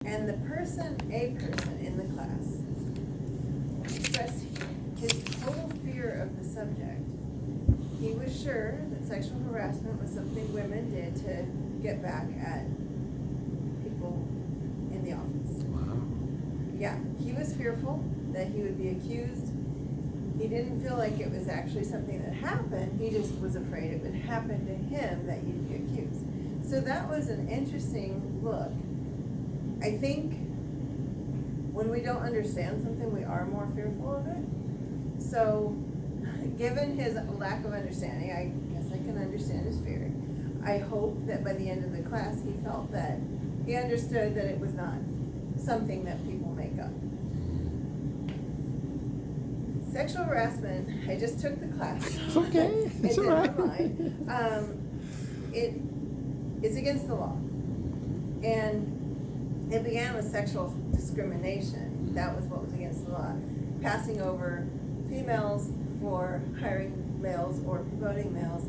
And a person in the class expressed his total fear of the subject. He was sure that sexual harassment was something women did to get back at people in the office. Wow. Yeah, he was fearful that he would be accused. He didn't feel like it was actually something that happened. He just was afraid it would happen to him, that you'd be accused. So that was an interesting look. I think when we don't understand something, we are more fearful of it. So given his lack of understanding, I guess I can understand his fear. I hope that by the end of the class, he felt that he understood that it was not something that people make up. Sexual harassment, I just took the class. It's okay. It's all right. It is against the law. And it began with sexual discrimination. That was what was against the law. Passing over females for hiring males or promoting males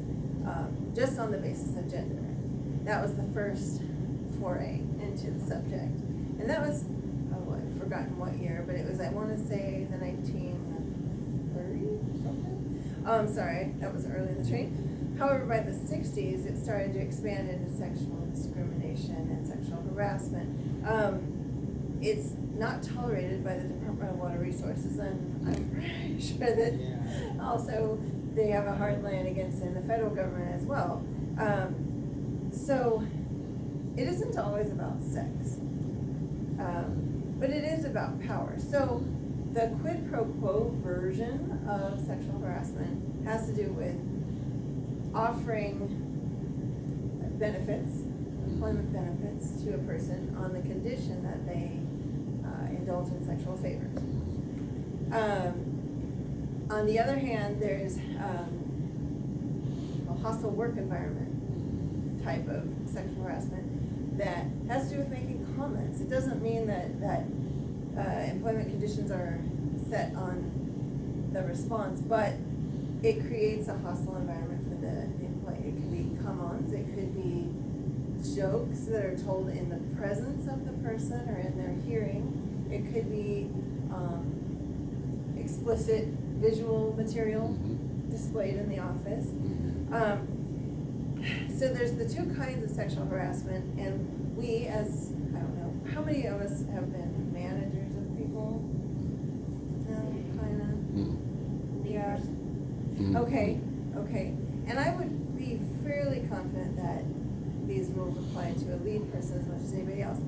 just on the basis of gender. That was the first foray into the subject. And that was, I've forgotten what year, but it was, I want to say, the 1930s or something. Sorry, that was early in the train. However, by the 60s, it started to expand into sexual discrimination and sexual harassment. It's not tolerated by the Department of Water Resources, and I'm pretty sure that also they have a hard line against it in the federal government as well. So it isn't always about sex, but it is about power. So the quid pro quo version of sexual harassment has to do with offering benefits, employment benefits to a person on the condition that they indulge in sexual favors. On the other hand, there's a hostile work environment type of sexual harassment that has to do with making comments. It doesn't mean that employment conditions are set on the response, but it creates a hostile environment for the employee. It could be come-ons, it could be jokes that are told in the presence of the person or in their hearing. It could be explicit visual material displayed in the office. So there's the two kinds of sexual harassment, and we as, I don't know, how many of us have been managers of people? Yeah. Okay. And I would be fairly confident that these rules apply to a lead person as much as anybody else.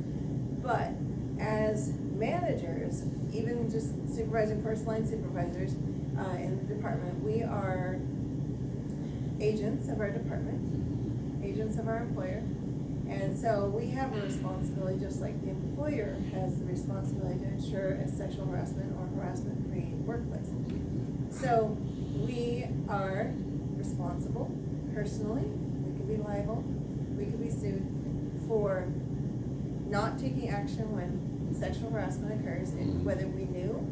But as managers, even just supervising first line supervisors in the department, we are agents of our department, agents of our employer. And so we have a responsibility, just like the employer has the responsibility to ensure a sexual harassment or harassment-free workplace. So we are responsible personally. We could be liable. We could be sued for not taking action when sexual harassment occurs, and whether we knew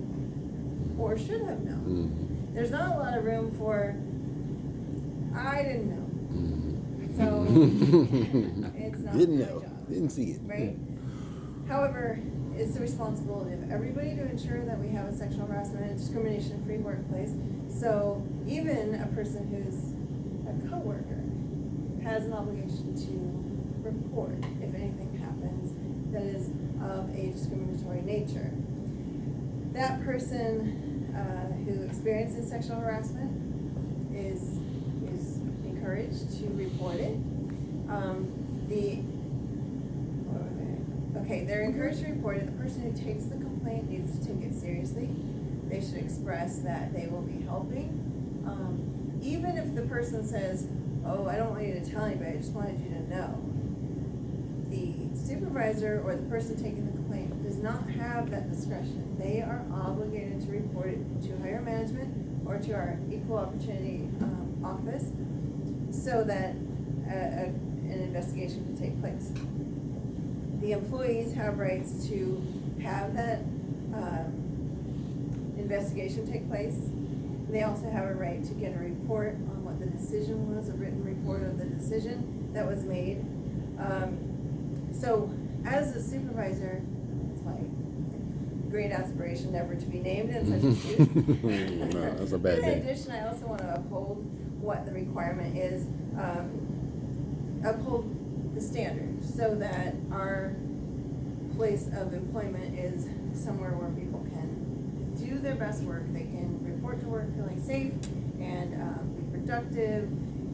or should have known. There's not a lot of room for, I didn't know. So it's not Didn't my know. job. Didn't see it. Right? However, it's the responsibility of everybody to ensure that we have a sexual harassment and discrimination-free workplace. So even a person who's a coworker has an obligation to report if anything happens that is of a discriminatory nature. That person who experiences sexual harassment is encouraged to report it. They're encouraged to report it. The person who takes the complaint needs to take it seriously. They should express that they will be helping. Even if the person says, oh, I don't want you to tell anybody, I just wanted you to know. The supervisor or the person taking the complaint does not have that discretion. They are obligated to report it to higher management or to our equal opportunity office so that an investigation can take place. The employees have rights to have that investigation take place. They also have a right to get a report on what the decision was, a written report of the decision that was made. So as a supervisor, great aspiration never to be named in such a suit. No, that's a bad In day. addition, I also want to uphold what the requirement is, uphold the standard so that our place of employment is somewhere where people can do their best work. They can report to work feeling safe and be productive.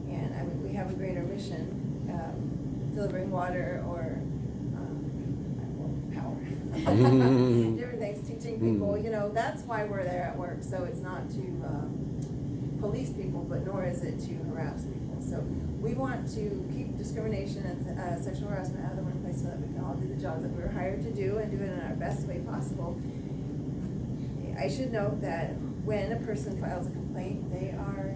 And we have a greater mission, delivering water or power. Different things, teaching people, you know, that's why we're there at work. So it's not to police people, but nor is it to harass people. So we want to keep discrimination and sexual harassment out of the workplace so that we can all do the job that we were hired to do and do it in our best way possible. I should note that when a person files a complaint, they are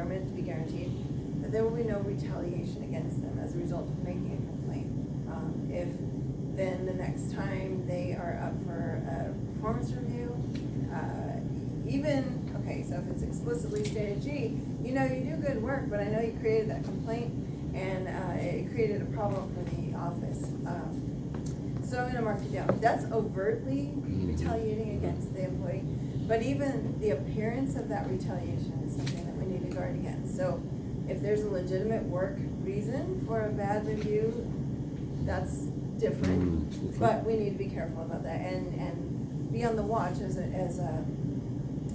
meant to be guaranteed that there will be no retaliation against them as a result of making a complaint. If then the next time they are up for a performance review, so if it's explicitly stated, gee, you know, you do good work, but I know you created that complaint and it created a problem for the office. So I'm gonna mark you down. That's overtly retaliating against the employee, but even the appearance of that retaliation is something that we need to guard against. So if there's a legitimate work reason for a bad review, that's different, but we need to be careful about that and be on the watch as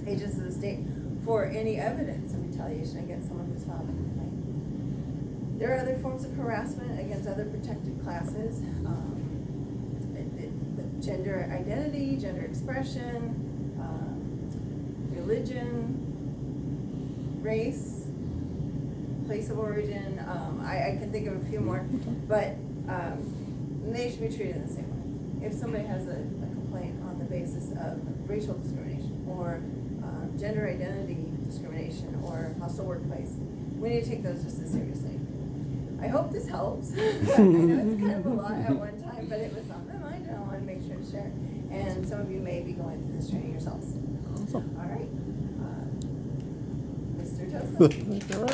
agents of the state for any evidence of retaliation against someone who's filed a complaint. There are other forms of harassment against other protected classes. Gender identity, gender expression, religion, race, place of origin. I can think of a few more, but they should be treated the same way. If somebody has a complaint on the basis of racial discrimination or gender identity discrimination or hostile workplace, we need to take those just as seriously. I hope this helps. I know it's kind of a lot at one time, but it was on my mind and I want to make sure to share. And some of you may be going through this training yourselves. Awesome. All right. Mr. Joseph. All right.